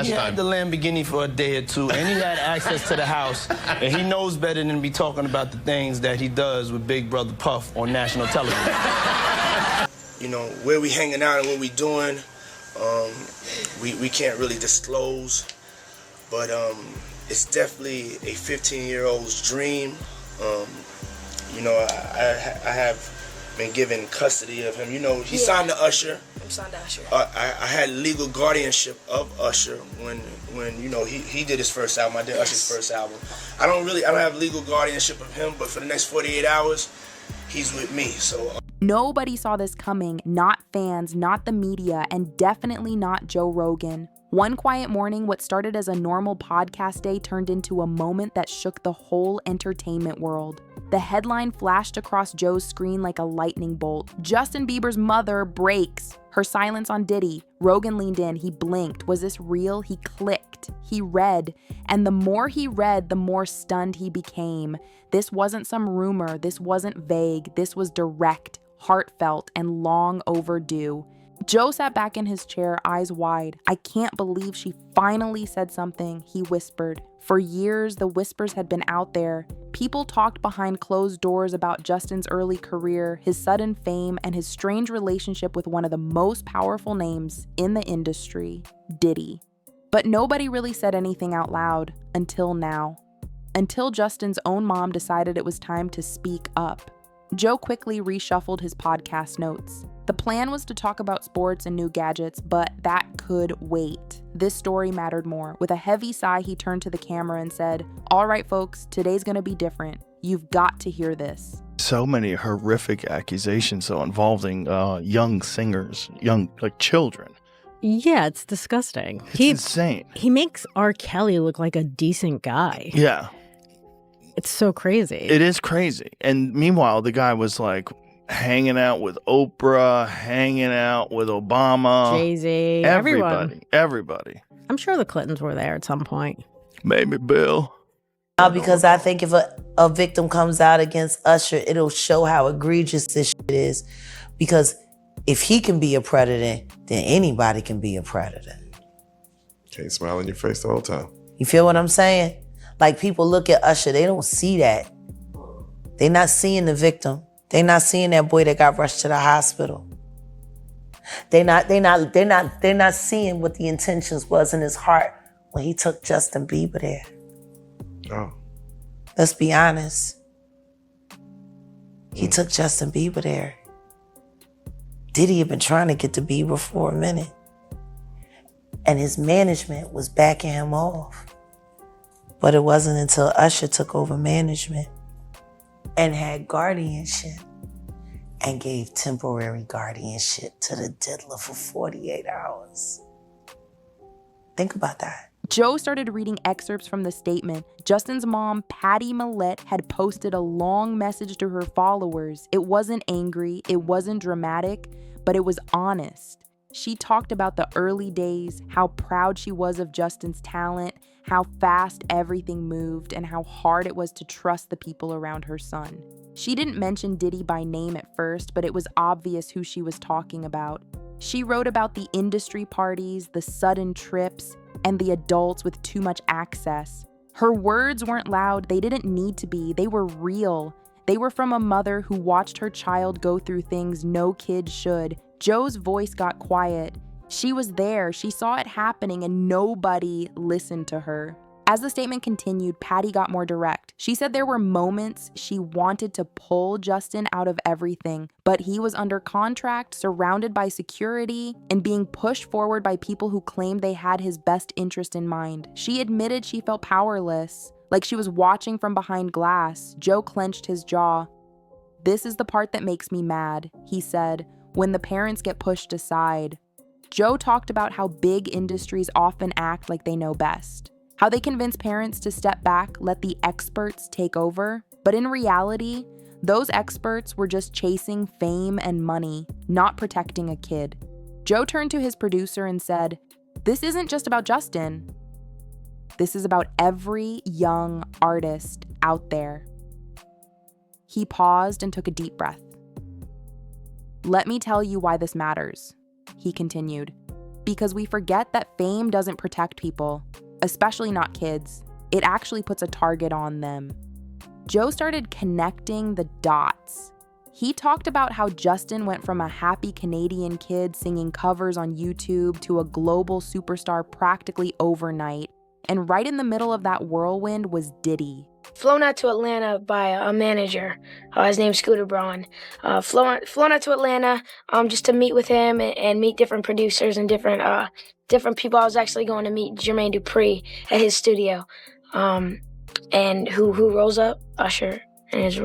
He had the Lamborghini for a day or two, and he had access to the house, and he knows better than to be talking about the things that he does with Big Brother Puff on national television. You know, where we hanging out and what we doing, we can't really disclose, but it's definitely a 15-year-old's dream. You know, I have been given custody of him. You know, he signed to Usher. I'm signed to Usher. I had legal guardianship of Usher when you know he did his first album. I did Usher's first album. I don't have legal guardianship of him, but for the next 48 hours, he's with me. So. Nobody saw this coming, not fans, not the media, and definitely not Joe Rogan. One quiet morning, what started as a normal podcast day turned into a moment that shook the whole entertainment world. The headline flashed across Joe's screen like a lightning bolt. Justin Bieber's mother breaks. Her silence on Diddy. Rogan leaned in. He blinked. Was this real? He clicked. He read. And the more he read, the more stunned he became. This wasn't some rumor. This wasn't vague. This was direct, heartfelt, and long overdue. Joe sat back in his chair, eyes wide. I can't believe she finally said something, he whispered. For years, the whispers had been out there. People talked behind closed doors about Justin's early career, his sudden fame, and his strange relationship with one of the most powerful names in the industry, Diddy. But nobody really said anything out loud until now. Until Justin's own mom decided it was time to speak up. Joe quickly reshuffled his podcast notes. The plan was to talk about sports and new gadgets, but that could wait. This story mattered more. With a heavy sigh, he turned to the camera and said, "All right, folks, today's gonna be different. You've got to hear this." So many horrific accusations, though, involving young singers, children. Yeah, it's disgusting. It's insane. He makes R. Kelly look like a decent guy. Yeah. It's so crazy. It is crazy. And meanwhile, the guy was like hanging out with Oprah, hanging out with Obama. Jay-Z, everybody. I'm sure the Clintons were there at some point. Maybe Bill. Because I think if a victim comes out against Usher, it'll show how egregious this shit is. Because if he can be a predator, then anybody can be a predator. Can't smile in your face the whole time. You feel what I'm saying? Like, people look at Usher, they don't see that. They're not seeing the victim. They're not seeing that boy that got rushed to the hospital. They're not seeing what the intentions was in his heart when he took Justin Bieber there. Oh. Let's be honest. He took Justin Bieber there. Diddy had been trying to get to Bieber for a minute. And his management was backing him off. But it wasn't until Usher took over management and had guardianship and gave temporary guardianship to the diddler for 48 hours. Think about that. Joe started reading excerpts from the statement. Justin's mom, Patty Mallette, had posted a long message to her followers. It wasn't angry, it wasn't dramatic, but it was honest. She talked about the early days, how proud she was of Justin's talent, how fast everything moved, and how hard it was to trust the people around her son. She didn't mention Diddy by name at first, but it was obvious who she was talking about. She wrote about the industry parties, the sudden trips, and the adults with too much access. Her words weren't loud, they didn't need to be, they were real. They were from a mother who watched her child go through things no kid should. Joe's voice got quiet. She was there, she saw it happening, and nobody listened to her. As the statement continued, Patty got more direct. She said there were moments she wanted to pull Justin out of everything, but he was under contract, surrounded by security, and being pushed forward by people who claimed they had his best interest in mind. She admitted she felt powerless, like she was watching from behind glass. Joe clenched his jaw. "This is the part that makes me mad," he said, "when the parents get pushed aside." Joe talked about how big industries often act like they know best, how they convince parents to step back, let the experts take over. But in reality, those experts were just chasing fame and money, not protecting a kid. Joe turned to his producer and said, "This isn't just about Justin. This is about every young artist out there." He paused and took a deep breath. "Let me tell you why this matters," he continued. because we forget that fame doesn't protect people, especially not kids. It actually puts a target on them. Joe started connecting the dots. He talked about how Justin went from a happy Canadian kid singing covers on YouTube to a global superstar practically overnight. And right in the middle of that whirlwind was Diddy. Flown out to Atlanta by a manager. His name's Scooter Braun. Flown out to Atlanta just to meet with him and meet different producers and different people. I was actually going to meet Jermaine Dupri at his studio. And who rolls up? Usher in his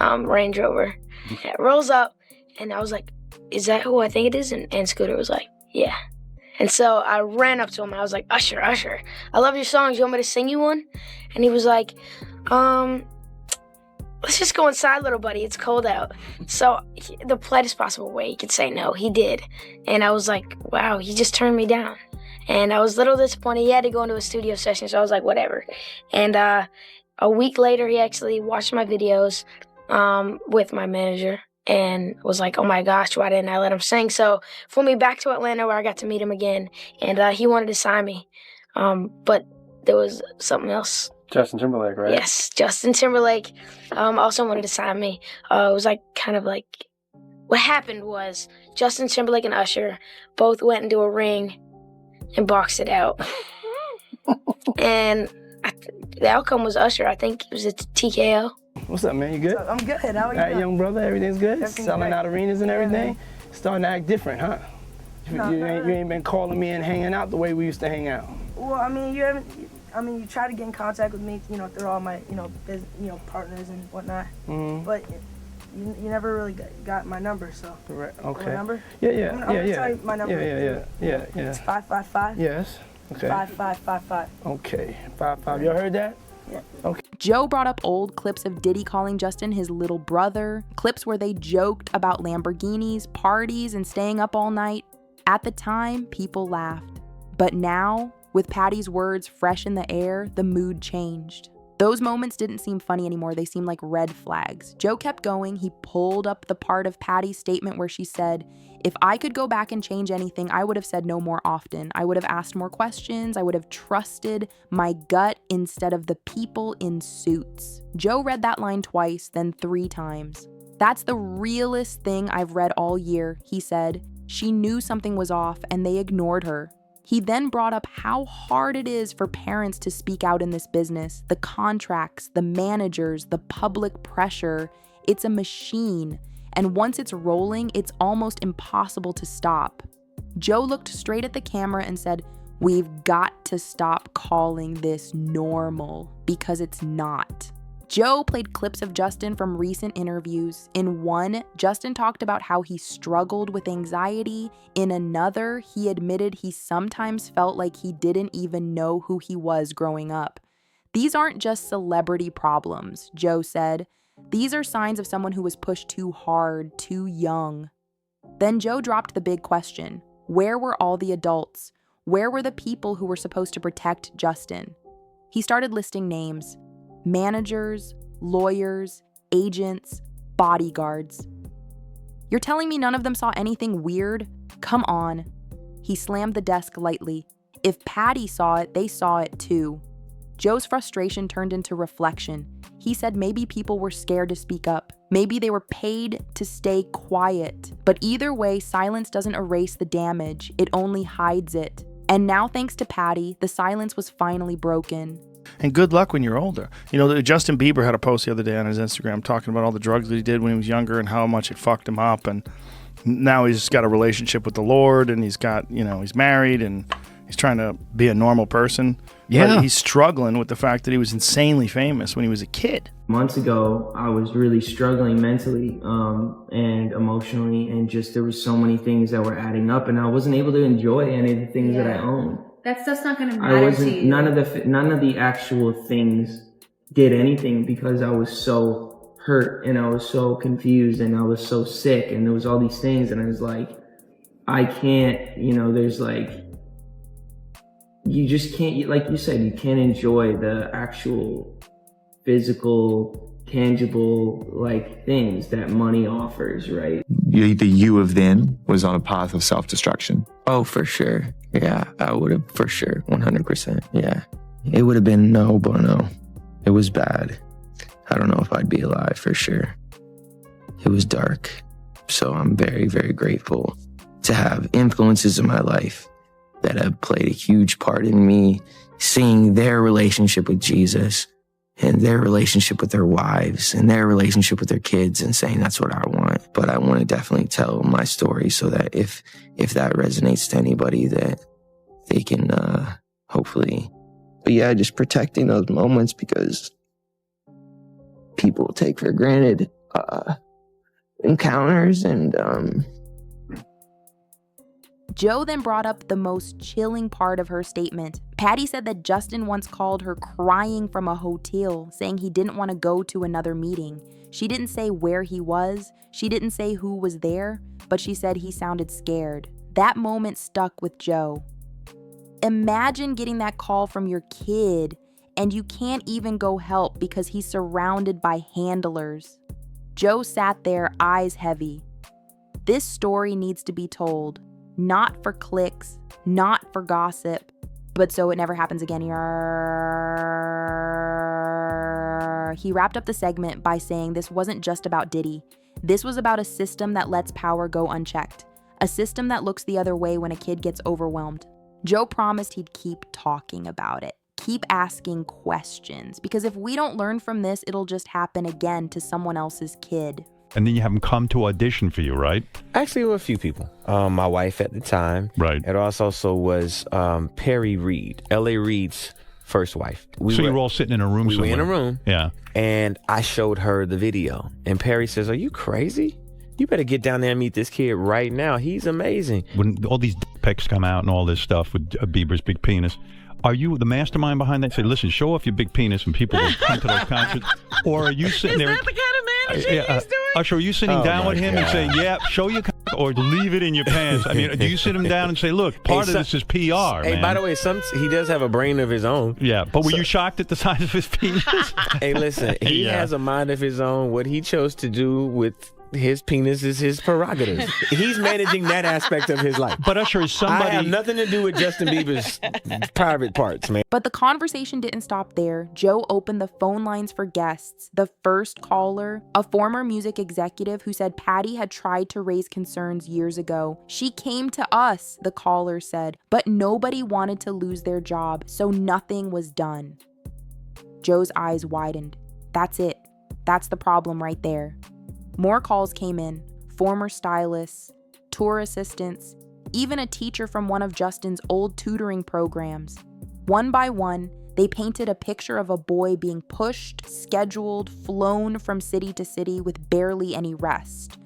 Range Rover. Yeah, rolls up, and I was like, "Is that who I think it is?" And Scooter was like, "Yeah." And so I ran up to him and I was like, Usher, I love your songs. You want me to sing you one? And he was like, let's just go inside, little buddy. It's cold out. So the politest possible way he could say no, he did. And I was like, wow, he just turned me down. And I was a little disappointed. He had to go into a studio session, so I was like, whatever. And a week later, he actually watched my videos with my manager. And was like, oh my gosh, why didn't I let him sing? So flew me back to Atlanta where I got to meet him again. And he wanted to sign me. But there was something else. Justin Timberlake, right? Yes, Justin Timberlake also wanted to sign me. It was like kind of like, what happened was Justin Timberlake and Usher both went into a ring and boxed it out. And the outcome was Usher. I think it was a TKO. What's up, man? You good? I'm good. How are you? All right, young brother, everything's good? Everything's Selling great. out arenas and everything? Yeah, Starting to act different, huh? You ain't been calling me and hanging out the way we used to hang out. Well, I mean, you tried to get in contact with me, through all my, partners and whatnot. Mm-hmm. But you never really got my number, so. Right. Okay. My number? Yeah. I'm gonna tell you my number. Yeah. It's 555. Yes. Okay. 5555. Okay. 55. You heard that? Yeah. Okay. Joe brought up old clips of Diddy calling Justin his little brother, clips where they joked about Lamborghinis, parties, and staying up all night. At the time, people laughed. But now, with Patty's words fresh in the air, the mood changed. Those moments didn't seem funny anymore. They seemed like red flags. Joe kept going. He pulled up the part of Patty's statement where she said, if I could go back and change anything, I would have said no more often. I would have asked more questions. I would have trusted my gut instead of the people in suits. Joe read that line twice, then 3 times. That's the realest thing I've read all year, he said. She knew something was off and they ignored her. He then brought up how hard it is for parents to speak out in this business, the contracts, the managers, the public pressure. It's a machine. And once it's rolling, it's almost impossible to stop. Joe looked straight at the camera and said, we've got to stop calling this normal because it's not. Joe played clips of Justin from recent interviews. In one, Justin talked about how he struggled with anxiety. In another, he admitted he sometimes felt like he didn't even know who he was growing up. These aren't just celebrity problems, Joe said. These are signs of someone who was pushed too hard, too young. Then Joe dropped the big question. Where were all the adults? Where were the people who were supposed to protect Justin? He started listing names. Managers, lawyers, agents, bodyguards. You're telling me none of them saw anything weird? Come on. He slammed the desk lightly. If Patty saw it, they saw it too. Joe's frustration turned into reflection. He said maybe people were scared to speak up. Maybe they were paid to stay quiet. But either way, silence doesn't erase the damage. It only hides it. And now, thanks to Patty, the silence was finally broken. And good luck when you're older. Justin Bieber had a post the other day on his Instagram talking about all the drugs that he did when he was younger and how much it fucked him up. And now he's got a relationship with the Lord and he's got, he's married and he's trying to be a normal person. Yeah. But he's struggling with the fact that he was insanely famous when he was a kid. Months ago, I was really struggling mentally and emotionally, and just there was so many things that were adding up, and I wasn't able to enjoy any of the things that I owned. That stuff's not going to matter to you. None of the actual things did anything because I was so hurt and I was so confused and I was so sick, and there was all these things, and I was like, I can't, there's like, you just can't, like you said, you can't enjoy the actual physical, tangible, like things that money offers, right? the you of then was on a path of self-destruction? Oh, for sure. Yeah, I would have, for sure, 100%. Yeah. It would have been no bueno. It was bad. I don't know if I'd be alive, for sure. It was dark. So I'm very, very grateful to have influences in my life that have played a huge part in me seeing their relationship with Jesus and their relationship with their wives and their relationship with their kids and saying that's what I want. But I want to definitely tell my story so that if that resonates to anybody, that they can hopefully. But yeah, just protecting those moments because people take for granted encounters and Joe then brought up the most chilling part of her statement. Patty said that Justin once called her crying from a hotel, saying he didn't want to go to another meeting. She didn't say where he was, she didn't say who was there, but she said he sounded scared. That moment stuck with Joe. Imagine getting that call from your kid and you can't even go help because he's surrounded by handlers. Joe sat there, eyes heavy. This story needs to be told. Not for clicks, not for gossip, but so it never happens again. He wrapped up the segment by saying this wasn't just about Diddy. This was about a system that lets power go unchecked. A system that looks the other way when a kid gets overwhelmed. Joe promised he'd keep talking about it. Keep asking questions. Because if we don't learn from this, it'll just happen again to someone else's kid. And then you have them come to audition for you, right? Actually, with a few people. My wife at the time. Right. It also was Perry Reed, L.A. Reid's first wife. So you were all sitting in a room somewhere? We were in a room. Yeah. And I showed her the video. And Perry says, "Are you crazy? You better get down there and meet this kid right now. He's amazing." When all these pics come out and all this stuff with Bieber's big penis, are you the mastermind behind that? Say, listen, show off your big penis and people will come to those concerts? Or are you sitting there? Is that the kind of manager he's doing? Usher, are you sitting down with him and saying, yeah, show your cock or leave it in your pants? I mean, do you sit him down and say, look, part of this is PR, Hey, man. by the way, he does have a brain of his own. Yeah, but were you shocked at the size of his penis? Hey, listen, he has a mind of his own. What he chose to do with his penis is his prerogative. He's managing that aspect of his life. But Usher, is somebody... I have nothing to do with Justin Bieber's private parts, man. But the conversation didn't stop there. Joe opened the phone lines for guests. The first caller, a former music executive who said Patty had tried to raise concerns years ago. She came to us, the caller said, but nobody wanted to lose their job, so nothing was done. Joe's eyes widened. That's it. That's the problem right there. More calls came in, former stylists, tour assistants, even a teacher from one of Justin's old tutoring programs. One by one, they painted a picture of a boy being pushed, scheduled, flown from city to city with barely any rest.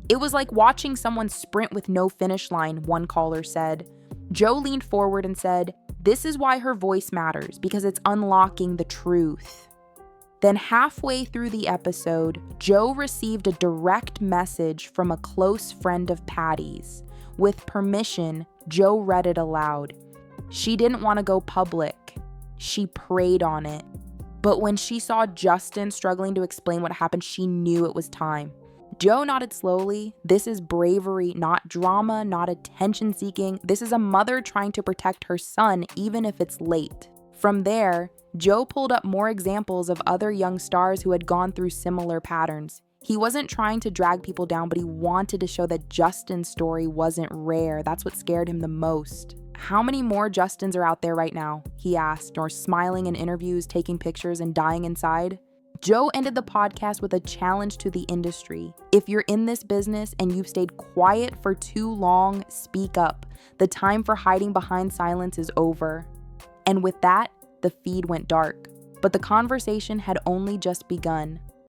It was like watching someone sprint with no finish line, one caller said. Joe leaned forward and said, "This is why her voice matters, because it's unlocking the truth." Then halfway through the episode, Joe received a direct message from a close friend of Patty's. With permission, Joe read it aloud. She didn't want to go public. She prayed on it. But when she saw Justin struggling to explain what happened, she knew it was time. Joe nodded slowly. This is bravery, not drama, not attention seeking. This is a mother trying to protect her son, even if it's late. From there, Joe pulled up more examples of other young stars who had gone through similar patterns. He wasn't trying to drag people down, but he wanted to show that Justin's story wasn't rare. That's what scared him the most. How many more Justins are out there right now? He asked, or smiling in interviews, taking pictures, and dying inside. Joe ended the podcast with a challenge to the industry. If you're in this business and you've stayed quiet for too long, speak up. The time for hiding behind silence is over. And with that, the feed went dark. But the conversation had only just begun.